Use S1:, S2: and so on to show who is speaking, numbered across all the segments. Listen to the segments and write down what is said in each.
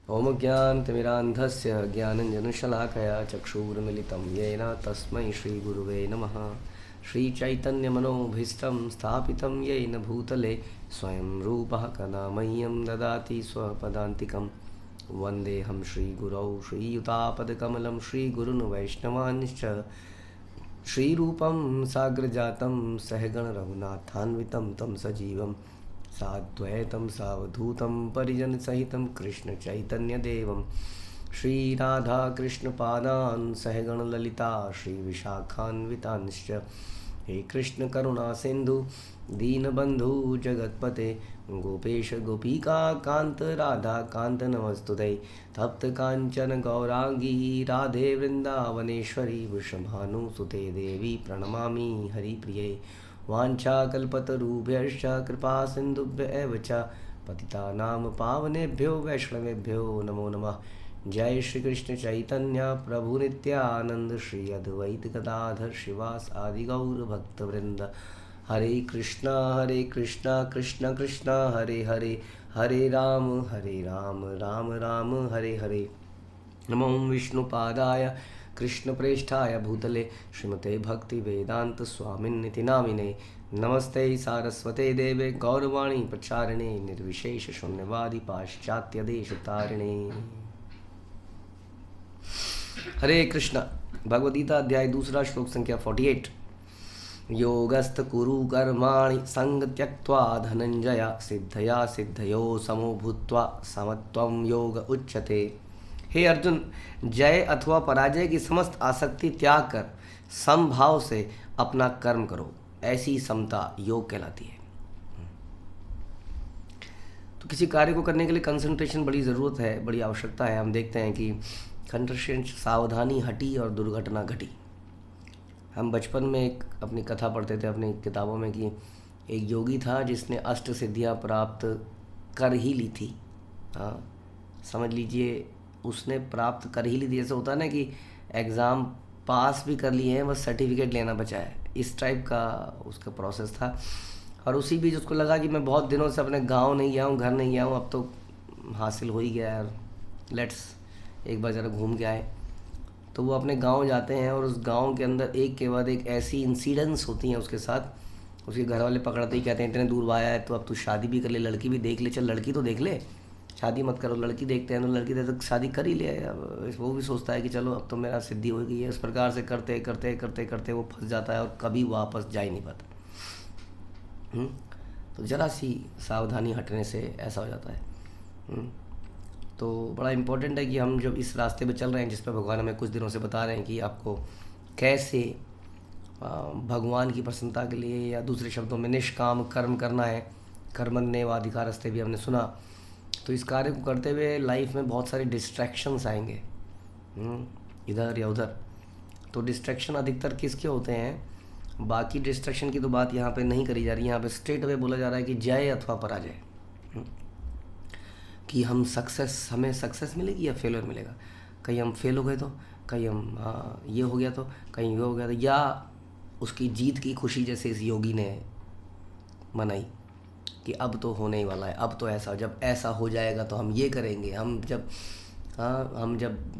S1: ओम ज्ञानतिमिरान्धस्य ज्ञानञ्जनशलाकया चक्षुरुन्मिलितं येन तस्मै श्रीगुरुवे नमः। श्रीचैतन्यमनोभीष्टं स्थापितं येन भूतले स्वयं रूपः कदा मह्यं ददाति स्वपदान्तिकं। वन्देऽहं श्रीगुरौ श्रीयुतापदकमलं श्रीगुरून् वैष्णवांश्च श्रीरूपं साग्रजातं सहगणरघुनाथान्वितं तं सजीवं साद्वैतं सावधूतं परिजनसहितं कृष्णचैतन्यदेवं श्रीराधाकृष्णपादान् सहगणललिता श्रीविशाखान्वितांश्च। हे कृष्ण करुणा सिंधु दीनबंधु जगतपते गोपेश गोपिका कांत राधा कांत नमस्तुते। तप्त कांचन गौरांगी राधे वृंदावनेश्वरी वृषभानुसुते देवी प्रणमामि हरिप्रिये। वाञ्छाकल्पतरुभ्यश्च कृपा सिन्धुभ्य एव च पतितानां पावनेभ्यो वैष्णवेभ्यो नमो नमः। जय श्री कृष्ण चैतन्य प्रभु नित्यानंद श्री अद्वैत गदाधर श्रीवास आदि गौर भक्तवृंद। हरे कृष्णा कृष्ण कृष्ण हरे हरे, हरे राम राम राम हरे हरे। नमो विष्णुपादाय कृष्णप्रेष्ठाय भूतले श्रीमते भक्ति वेदांत स्वामिन्निति नामिने। नमस्ते सारस्वते देवे गौरवाणी प्रचारिणे निर्विशेष शून्यवादी पाश्चात्य देश तारिणे। हरे कृष्ण। भगवद गीता अध्याय 2 श्लोक संख्या 48। योगस्थ कुरु कर्माणि संग त्यक्त्वा धनंजय सिद्धया सिद्धयो समो भूत्वा समत्वं योग उच्यते। हे अर्जुन, जय अथवा पराजय की समस्त आसक्ति त्याग कर समभाव से अपना कर्म करो, ऐसी समता योग कहलाती है। तो किसी कार्य को करने के लिए कंसंट्रेशन बड़ी ज़रूरत है, बड़ी आवश्यकता है। हम देखते हैं कि कंसंट्रेशन, सावधानी हटी और दुर्घटना घटी। हम बचपन में एक अपनी कथा पढ़ते थे अपनी किताबों में कि एक योगी था जिसने अष्ट सिद्धियां प्राप्त कर ही ली थी। हाँ, समझ लीजिए उसने प्राप्त कर ही ली थी। जैसे होता है ना कि एग्ज़ाम पास भी कर लिए हैं, बस सर्टिफिकेट लेना बचा है, इस टाइप का उसका प्रोसेस था। और उसी बीच उसको लगा कि मैं बहुत दिनों से अपने गांव नहीं गया हूँ, घर नहीं गया हूँ, अब तो हासिल हो ही गया है, लेट्स एक बार ज़रा घूम के आए। तो वो अपने गांव जाते हैं और उस गांव के अंदर एक के बाद एक ऐसी इंसिडेंट्स होती हैं उसके साथ। उसके घर वाले पकड़ते ही कहते हैं इतने दूर आया है तो अब तू शादी भी कर ले, लड़की भी देख ले, चल लड़की तो देख ले, शादी मत करो। लड़की देखते हैं तो लड़की देखते तो शादी कर ही ले। अब वो भी सोचता है कि चलो अब तो मेरा सिद्धि हो गई है। इस प्रकार से करते करते करते करते वो फंस जाता है और कभी वापस जा ही नहीं पाता। तो ज़रा सी सावधानी हटने से ऐसा हो जाता है। तो बड़ा इम्पोर्टेंट है कि हम जब इस रास्ते पे चल रहे हैं जिस पर भगवान हमें कुछ दिनों से बता रहे हैं कि आपको कैसे भगवान की प्रसन्नता के लिए, या दूसरे शब्दों में निष्काम कर्म करना है। कर्मण्येवाधिकारस्ते भी हमने सुना। तो इस कार्य को करते हुए लाइफ में बहुत सारे डिस्ट्रैक्शंस आएंगे, इधर या उधर। तो डिस्ट्रैक्शन अधिकतर किसके होते हैं? बाकी डिस्ट्रैक्शन की तो बात यहाँ पे नहीं करी जा रही। यहाँ पे स्ट्रेट अवे बोला जा रहा है कि जय अथवा पराजय, कि हमें सक्सेस मिलेगी या फेलियर मिलेगा। कहीं हम फेल हो गए तो, कहीं हम ये हो गया तो, कहीं ये हो गया तो, या उसकी जीत की खुशी जैसे इस योगी ने मनाई कि अब तो होने ही वाला है, अब तो ऐसा, जब ऐसा हो जाएगा तो हम ये करेंगे, हम जब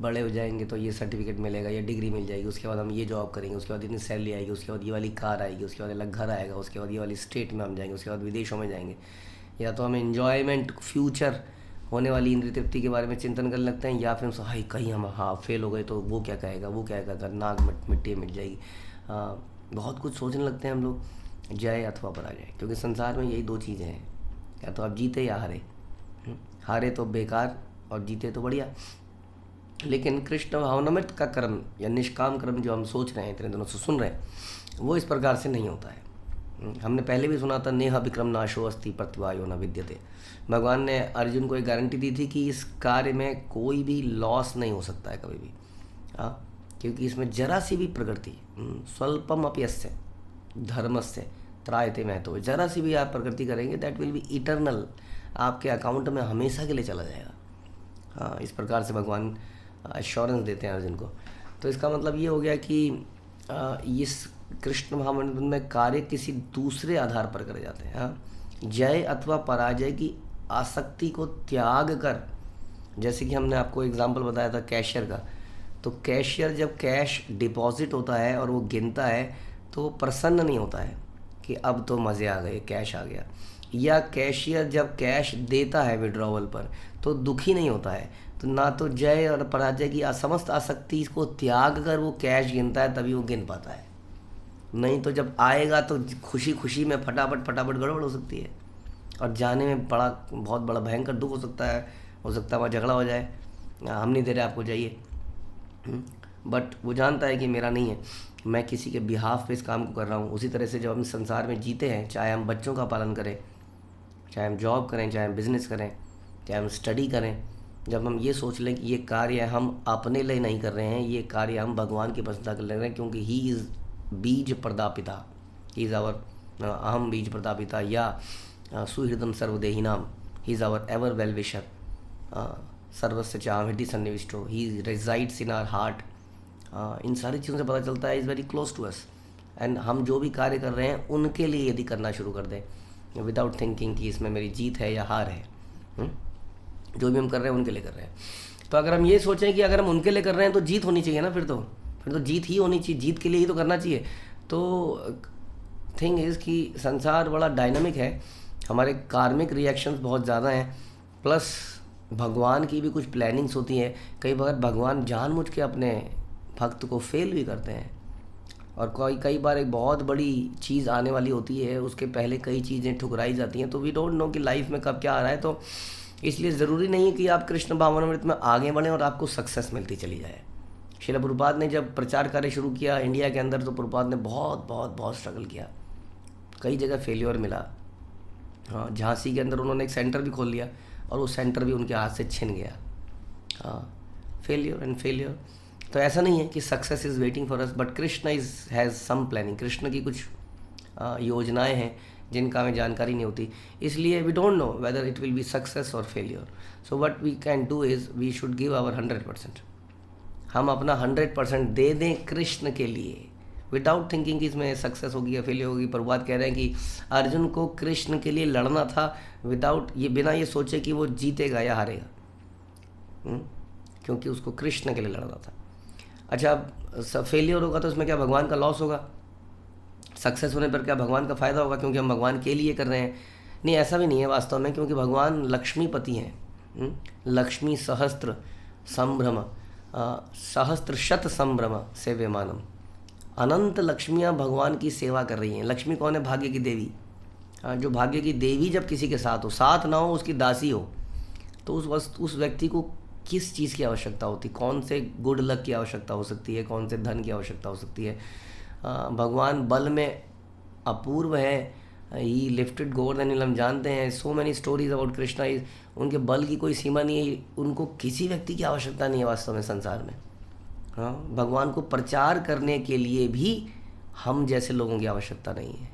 S1: बड़े हो जाएंगे तो ये सर्टिफिकेट मिलेगा, ये डिग्री मिल जाएगी, उसके बाद हम ये जॉब करेंगे, उसके बाद इतनी सैलरी आएगी, उसके बाद ये वाली कार आएगी, उसके बाद अलग घर आएगा, उसके बाद ये वाली स्टेट में हम जाएंगे, उसके बाद विदेशों में जाएंगे। या तो हम एन्जॉयमेंट, फ्यूचर होने वाली इंद्रिय तृप्ति के बारे में चिंतन करने लगते हैं, या फिर हम हाई कहीं हम फेल हो गए तो वो क्या कहेगा, वो क्या कहेगा, नाक मिट्टी मिट जाएगी। बहुत कुछ सोचने लगते हैं हम लोग, जय अथवा पराजय। क्योंकि संसार में यही दो चीज़ें हैं, या तो आप जीते या हारे। हारे तो बेकार और जीते तो बढ़िया। लेकिन कृष्ण भावनामृत का कर्म या निष्काम कर्म जो हम सोच रहे हैं, इतने दिनों से सुन रहे हैं, वो इस प्रकार से नहीं होता है। हमने पहले भी सुना था, नेहा विक्रम नाशो अस्ति प्रतिवायो न विद्यते। भगवान ने अर्जुन को एक गारंटी दी थी कि इस कार्य में कोई भी लॉस नहीं हो सकता है कभी भी। क्योंकि इसमें जरा सी भी प्रकृति, स्वल्पम अपयस्य धर्मस्य त्रायते महतो, जरा सी भी आप प्रकृति करेंगे दैट विल बी इटर्नल, आपके अकाउंट में हमेशा के लिए चला जाएगा। इस प्रकार से भगवान एश्योरेंस देते हैं अर्जुन को। तो इसका मतलब ये हो गया कि इस कृष्ण महामंत्र में कार्य किसी दूसरे आधार पर करे जाते हैं। जय अथवा पराजय की आसक्ति को त्याग कर जैसे कि हमने आपको एग्जांपल बताया था कैशियर का, तो कैशियर जब कैश डिपॉजिट होता है और वो गिनता है तो वो प्रसन्न नहीं होता है कि अब तो मज़े आ गए, कैश आ गया। या कैशियर जब कैश देता है विड्रॉवल पर तो दुखी नहीं होता है। तो ना तो जय और पराजय की समस्त आसक्ति को त्याग कर वो कैश गिनता है, तभी वो गिन पाता है। नहीं तो जब आएगा तो खुशी खुशी में फटाफट फटाफट गड़बड़ हो सकती है और जाने में बहुत बड़ा भयंकर दुख हो सकता है वहाँ झगड़ा हो जाए, हम नहीं दे रहे आपको, जाइए। बट वो जानता है कि मेरा नहीं है, मैं किसी के बिहाफ पे इस काम को कर रहा हूँ। उसी तरह से जब हम संसार में जीते हैं, चाहे हम बच्चों का पालन करें, चाहे हम जॉब करें, चाहे हम बिज़नेस करें, चाहे हम स्टडी करें, जब हम ये सोच लें कि ये कार्य हम अपने लिए नहीं कर रहे हैं, ये कार्य हम भगवान की प्रसन्नता के लिए कर रहे हैं, क्योंकि ही इज़ बीज प्रदापिता, ही इज़ आवर अहम बीज प्रदापिता, या सुहृदम सर्वदेहिनाम, he is our ever well wisher, सर्वस्य चाहम हृदय सन्निविष्टो, ही रेजाइड्स इन आवर हार्ट। इन सारी चीज़ों से पता चलता है is very close to us. And हम जो भी कार्य कर रहे हैं उनके लिए यदि करना शुरू कर दें विदाउट थिंकिंग कि इसमें मेरी जीत है या हार है, जो भी हम कर रहे हैं उनके लिए कर रहे हैं। तो अगर हम ये सोचें कि अगर हम उनके लिए कर रहे हैं तो जीत होनी चाहिए ना, फिर तो जीत ही होनी चाहिए, जीत के लिए ही तो करना चाहिए। तो थिंग इज़ कि संसार बड़ा डायनामिक है, हमारे कार्मिक रिएक्शंस बहुत ज़्यादा हैं, प्लस भगवान की भी कुछ प्लानिंग्स होती हैं। कई बार भगवान जानबूझ के अपने भक्त को फेल भी करते हैं, और कई बार एक बहुत बड़ी चीज़ आने वाली होती है, उसके पहले कई चीज़ें ठुकराई जाती हैं। तो वी डोंट नो कि लाइफ में कब क्या आ रहा है। तो इसलिए ज़रूरी नहीं है कि आप कृष्ण भावनामृत में आगे बढ़ें और आपको सक्सेस मिलती चली जाए। श्रील प्रभुपाद ने जब प्रचार कार्य शुरू किया इंडिया के अंदर, तो प्रभुपाद ने बहुत बहुत बहुत स्ट्रगल किया, कई जगह फेल्योर मिला। हाँ, झांसी के अंदर उन्होंने एक सेंटर भी खोल लिया और वो सेंटर भी उनके हाथ से छिन गया। हाँ, फेलियर एंड फेलियर। तो ऐसा नहीं है कि success is waiting for us, but Krishna has some planning. Krishna की कुछ योजनाएं हैं जिनका हमें जानकारी नहीं होती, इसलिए we don't know whether it will be success और failure. So what we can do is we should give our 100%। हम अपना 100% दे दें कृष्ण के लिए, विदाउट थिंकिंग कि इसमें सक्सेस होगी या फेलियर होगी। प्रभुपाद कह रहे हैं कि अर्जुन को कृष्ण के लिए लड़ना था, विदाउट ये, बिना ये सोचे कि वो जीतेगा या हारेगा, क्योंकि उसको कृष्ण के लिए लड़ना था। अच्छा, अब फेलियर होगा तो उसमें क्या भगवान का लॉस होगा? सक्सेस होने पर क्या भगवान का फ़ायदा होगा क्योंकि हम भगवान के लिए कर रहे हैं? नहीं, ऐसा भी नहीं है वास्तव में, क्योंकि भगवान लक्ष्मीपति हैं। लक्ष्मी सहस्त्र संभ्रम सहस्त्र शत संभ्रम सेव्यमानम। अनंत लक्ष्मियाँ भगवान की सेवा कर रही हैं। लक्ष्मी कौन है? भाग्य की देवी। जो भाग्य की देवी जब किसी के साथ हो, साथ ना हो, उसकी दासी हो, तो उस व्यक्ति को किस चीज़ की आवश्यकता होती, कौन से गुड लक की आवश्यकता हो सकती है, कौन से धन की आवश्यकता हो सकती है। भगवान बल में अपूर्व है, ही लिफ्टेड गोर देन, हम जानते हैं so many stories about Krishna. उनके बल की कोई सीमा नहीं है, उनको किसी व्यक्ति की आवश्यकता नहीं है वास्तव में संसार में। हाँ, भगवान को प्रचार करने के लिए भी हम जैसे लोगों की आवश्यकता नहीं है।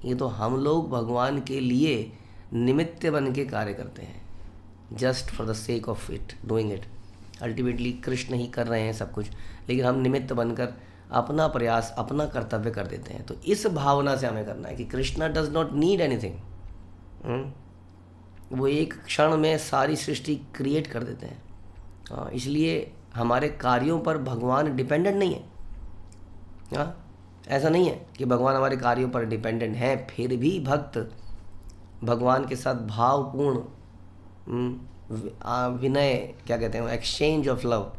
S1: ये तो हम लोग भगवान के लिए निमित्त बन के कार्य करते हैं, just for the sake of it doing it. Ultimately Krishna ही कर रहे हैं सब कुछ, लेकिन हम निमित्त बनकर अपना प्रयास, अपना कर्तव्य कर देते हैं। तो इस भावना से हमें करना है कि Krishna does not need anything. वो एक क्षण में सारी सृष्टि क्रिएट कर देते हैं। इसलिए हमारे कार्यों पर भगवान डिपेंडेंट नहीं है। हाँ, ऐसा नहीं है कि भगवान हमारे कार्यों पर डिपेंडेंट है, फिर भी भक्त भगवान के साथ भावपूर्ण विनय, क्या कहते हैं, एक्सचेंज ऑफ लव,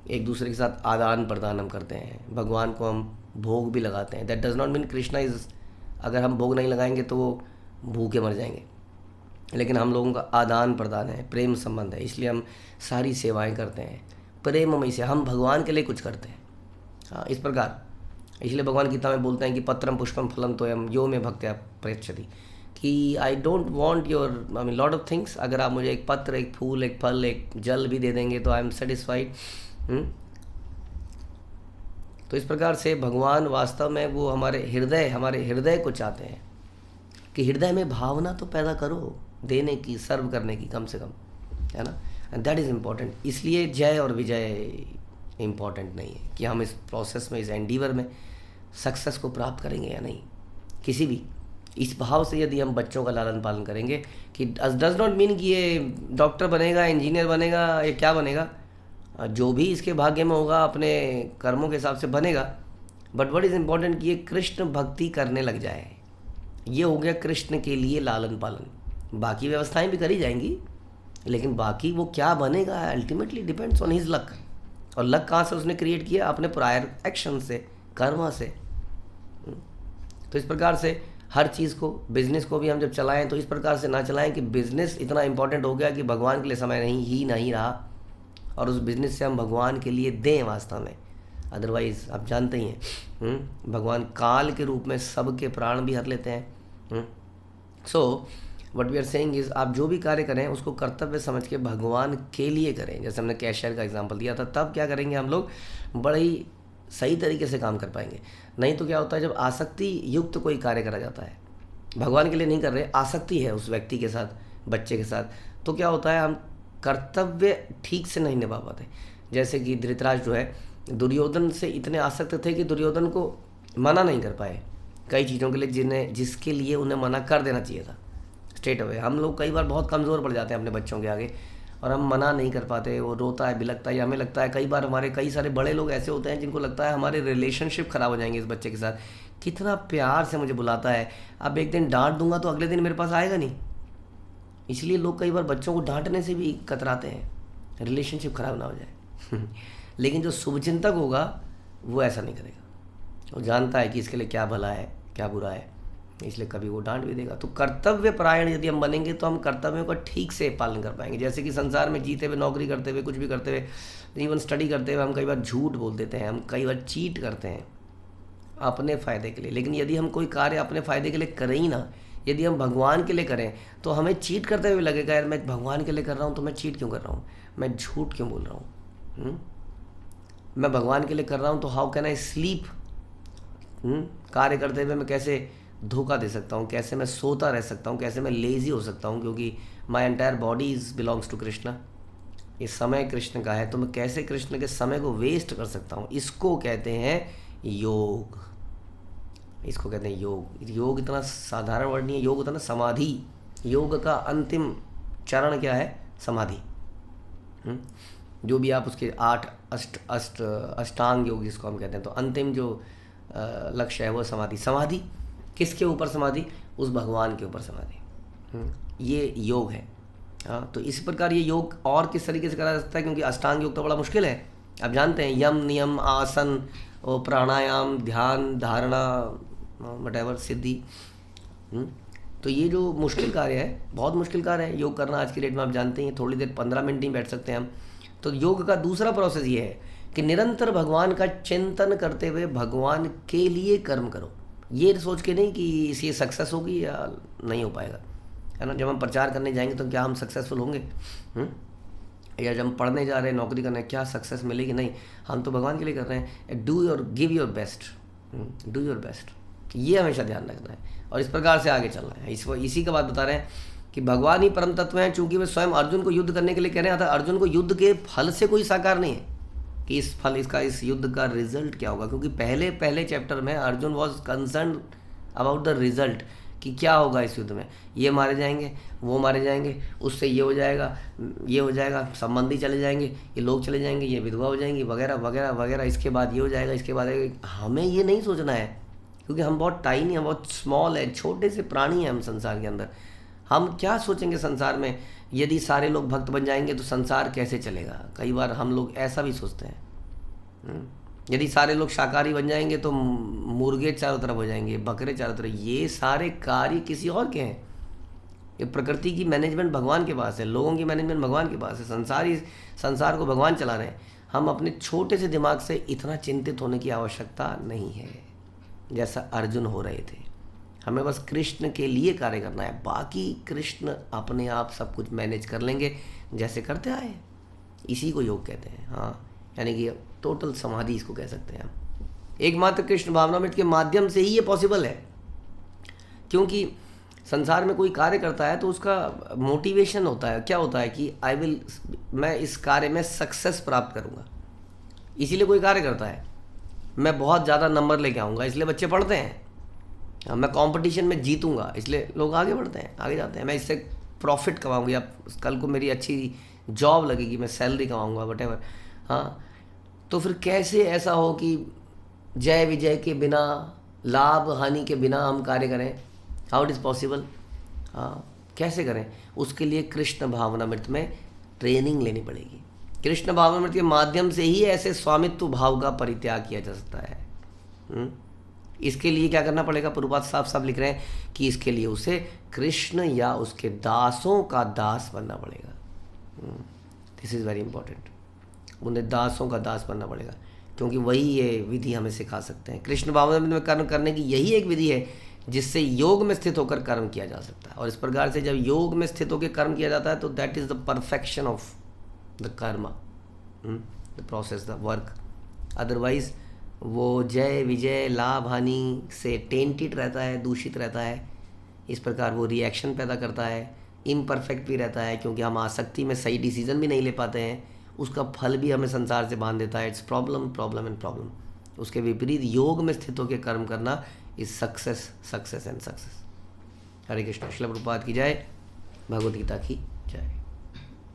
S1: एक दूसरे के साथ आदान प्रदान हम करते हैं। भगवान को हम भोग भी लगाते हैं। That does not mean Krishna is, अगर हम भोग नहीं लगाएंगे तो वो भूखे मर जाएंगे, लेकिन हम लोगों का आदान प्रदान है, प्रेम संबंध है, इसलिए हम सारी सेवाएं करते हैं प्रेममय से। हम भगवान के लिए कुछ करते हैं। हाँ, इस प्रकार, इसलिए भगवान गीता में बोलते हैं कि पत्रम पुष्पम फलम तोयम यो में भक्त्या प्रयच्छति, कि I don't want your lot of things. अगर आप मुझे एक पत्र, एक फूल, एक फल, एक जल भी दे देंगे तो आई एम सेटिस्फाइड। तो इस प्रकार से भगवान वास्तव में वो हमारे हृदय को चाहते हैं कि हृदय में भावना तो पैदा करो देने की, सर्व करने की, कम से कम, है ना। And that is important. इसलिए जय और विजय इम्पॉर्टेंट नहीं है कि हम इस प्रोसेस में, इस एंडीवर में सक्सेस को प्राप्त करेंगे या नहीं, किसी भी इस भाव से यदि हम बच्चों का लालन पालन करेंगे कि डज नॉट मीन कि ये डॉक्टर बनेगा, इंजीनियर बनेगा, ये क्या बनेगा, जो भी इसके भाग्य में होगा अपने कर्मों के हिसाब से बनेगा, बट व्हाट इज़ इम्पोर्टेंट कि ये कृष्ण भक्ति करने लग जाए। ये हो गया कृष्ण के लिए लालन पालन। बाकी व्यवस्थाएं भी करी जाएंगी, लेकिन बाकी वो क्या बनेगा ultimately depends on his luck. और लक कहाँ से उसने क्रिएट किया? अपने प्रायर एक्शन से, कर्म से। तो इस प्रकार से हर चीज़ को, बिजनेस को भी हम जब चलाएं तो इस प्रकार से ना चलाएं कि बिजनेस इतना इंपॉर्टेंट हो गया कि भगवान के लिए समय नहीं रहा, और उस बिजनेस से हम भगवान के लिए दें वास्तव में। अदरवाइज आप जानते ही हैं, भगवान काल के रूप में सबके प्राण भी हर लेते हैं। So what we are saying is, आप जो भी कार्य करें उसको कर्तव्य समझ के भगवान के लिए करें। जैसे हमने कैशियर का एग्जांपल दिया था, तब क्या करेंगे हम लोग, बड़े ही सही तरीके से काम कर पाएंगे। नहीं तो क्या होता है, जब आसक्ति युक्त कोई कार्य करा जाता है, भगवान के लिए नहीं कर रहे, आसक्ति है उस व्यक्ति के साथ, बच्चे के साथ, तो क्या होता है, हम कर्तव्य ठीक से नहीं निभा पाते। जैसे कि धृतराज जो है, दुर्योधन से इतने आसक्त थे कि दुर्योधन को मना नहीं कर पाए कई चीज़ों के लिए जिसके लिए उन्हें मना कर देना चाहिए था स्ट्रेट अवे। हम लोग कई बार बहुत कमज़ोर पड़ जाते हैं अपने बच्चों के आगे, और हम मना नहीं कर पाते, वो रोता है, बिलकता है, या हमें लगता है, कई बार हमारे कई सारे बड़े लोग ऐसे होते हैं जिनको लगता है हमारे रिलेशनशिप ख़राब हो जाएंगे इस बच्चे के साथ, कितना प्यार से मुझे बुलाता है, अब एक दिन डांट दूंगा तो अगले दिन मेरे पास आएगा नहीं। इसलिए लोग कई बार बच्चों को डांटने से भी कतराते हैं, रिलेशनशिप ख़राब ना हो जाए। लेकिन जो शुभचिंतक होगा वो ऐसा नहीं करेगा, वो जानता है कि इसके लिए क्या भला है क्या बुरा है, इसलिए कभी वो डांट भी देगा। तो कर्तव्य परायण यदि हम बनेंगे तो हम कर्तव्यों का ठीक से पालन कर पाएंगे। जैसे कि संसार में जीते हुए, नौकरी करते हुए, कुछ भी करते हुए, इवन स्टडी करते हुए हम कई बार झूठ बोल देते हैं, हम कई बार चीट करते हैं अपने फ़ायदे के लिए। लेकिन यदि हम कोई कार्य अपने फ़ायदे के लिए करें ही ना, यदि हम भगवान के लिए करें, तो हमें चीट करते हुए लगेगा, यार मैं भगवान के लिए कर रहा हूँ तो मैं चीट क्यों कर रहा हूँ, मैं झूठ क्यों बोल रहा हूँ, मैं भगवान के लिए कर रहा हूँ तो हाउ कैन आई स्लीप, कार्य करते हुए मैं कैसे धोखा दे सकता हूँ, कैसे मैं सोता रह सकता हूँ, कैसे मैं लेज़ी हो सकता हूँ, क्योंकि my entire body is belongs to Krishna, ये समय कृष्ण का है, तो मैं कैसे कृष्ण के समय को वेस्ट कर सकता हूँ। इसको कहते हैं योग, इसको कहते हैं योग। योग इतना साधारण वर्ड नहीं है, योग होता है ना समाधि। योग का अंतिम चरण क्या है? समाधि। जो भी आप उसके 8 अष्टांग योग जिसको हम कहते हैं, तो अंतिम जो लक्ष्य है वो समाधि। समाधि किसके ऊपर समाधि? उस भगवान के ऊपर समाधि। ये योग है। हाँ, तो इस प्रकार ये योग और किस तरीके से करा जा सकता है, क्योंकि अष्टांग योग तो बड़ा मुश्किल है। आप जानते हैं, यम, नियम, आसन और प्राणायाम, ध्यान, धारणा, वटेवर, सिद्धि। तो ये जो मुश्किल कार्य है, बहुत मुश्किल कार्य है योग करना आज की डेट में। आप जानते हैं, थोड़ी देर 15 मिनट ही बैठ सकते हैं हम। तो योग का दूसरा प्रोसेस ये है कि निरंतर भगवान का चिंतन करते हुए भगवान के लिए कर्म करो। ये सोच के नहीं कि इससे सक्सेस होगी या नहीं हो पाएगा, है ना। जब हम प्रचार करने जाएंगे तो क्या हम सक्सेसफुल होंगे? या जब हम पढ़ने जा रहे हैं, नौकरी करने, क्या सक्सेस मिलेगी? नहीं, हम तो भगवान के लिए कर रहे हैं। Give your best, do your best, ये हमेशा ध्यान रखना है और इस प्रकार से आगे चलना है। इसी का बात बता रहे हैं कि भगवान ही परम तत्व हैं। चूंकि वे स्वयं अर्जुन को युद्ध करने के लिए कह रहे हैं, अतः अर्जुन को युद्ध के फल से कोई साकार नहीं है कि इस युद्ध का रिजल्ट क्या होगा, क्योंकि पहले चैप्टर में Arjun was concern about the result कि क्या होगा इस युद्ध में। ये मारे जाएंगे, वो मारे जाएंगे, उससे ये हो जाएगा, संबंधी चले जाएंगे, ये लोग चले जाएंगे, ये विधवा हो जाएंगी, वगैरह वगैरह वगैरह, इसके बाद ये हो जाएगा, इसके बाद हमें ये नहीं सोचना है, क्योंकि हम बहुत टाइनी हैं, बहुत स्मॉल है, छोटे से प्राणी हैं हम संसार के अंदर। हम क्या सोचेंगे संसार में? यदि सारे लोग भक्त बन जाएंगे तो संसार कैसे चलेगा? कई बार हम लोग ऐसा भी सोचते हैं। यदि सारे लोग शाकाहारी बन जाएंगे तो मुर्गे चारों तरफ हो जाएंगे, बकरे चारों तरफ। ये सारे कार्य किसी और के हैं। ये प्रकृति की मैनेजमेंट भगवान के पास है, लोगों की मैनेजमेंट भगवान के पास है। संसार को भगवान चला रहे हैं। हम अपने छोटे से दिमाग से इतना चिंतित होने की आवश्यकता नहीं है जैसा अर्जुन हो रहे थे। हमें बस कृष्ण के लिए कार्य करना है, बाकी कृष्ण अपने आप सब कुछ मैनेज कर लेंगे जैसे करते आए। इसी को योग कहते हैं। हाँ, यानी कि टोटल समाधि इसको कह सकते हैं हम। एकमात्र कृष्ण भावनामृत के माध्यम से ही ये पॉसिबल है, क्योंकि संसार में कोई कार्य करता है तो उसका मोटिवेशन होता है। क्या होता है कि मैं इस कार्य में सक्सेस प्राप्त करूँगा, इसीलिए कोई कार्य करता है। मैं बहुत ज़्यादा नंबर लेके आऊँगा, इसलिए बच्चे पढ़ते हैं। मैं कंपटीशन में जीतूंगा, इसलिए लोग आगे बढ़ते हैं, आगे जाते हैं। मैं इससे प्रॉफिट कमाऊंगी, या कल को मेरी अच्छी जॉब लगेगी, मैं सैलरी कमाऊंगा, वटेवर। हाँ, तो फिर कैसे ऐसा हो कि जय विजय के बिना, लाभ हानि के बिना हम कार्य करें? How it is possible? हाँ, कैसे करें? उसके लिए कृष्ण भावनामृत में ट्रेनिंग लेनी पड़ेगी। कृष्ण भावनामृत के माध्यम से ही ऐसे स्वामित्व भाव का परित्याग किया जा सकता है। इसके लिए क्या करना पड़ेगा? प्रभुपाद साफ साफ लिख रहे हैं कि इसके लिए उसे कृष्ण या उसके दासों का दास बनना पड़ेगा। This is very important. उन्हें दासों का दास बनना पड़ेगा, क्योंकि वही ये विधि हमें सिखा सकते हैं। कृष्ण भावनामृत में कर्म करने की यही एक विधि है जिससे योग में स्थित होकर कर्म किया जा सकता है। और इस प्रकार से जब योग में स्थित होकर कर्म किया जाता है तो that is the perfection of the karma, the process, the work. Otherwise वो जय विजय लाभ हानि से टेंटेड रहता है, दूषित रहता है। इस प्रकार वो रिएक्शन पैदा करता है, इम्परफेक्ट भी रहता है, क्योंकि हम आसक्ति में सही डिसीजन भी नहीं ले पाते हैं। उसका फल भी हमें संसार से बांध देता है। It's problem problem and problem. उसके विपरीत योग में स्थित होकर कर्म करना is success success and success. Hare Krishna. Srila Prabhupada की जय। भगवद गीता की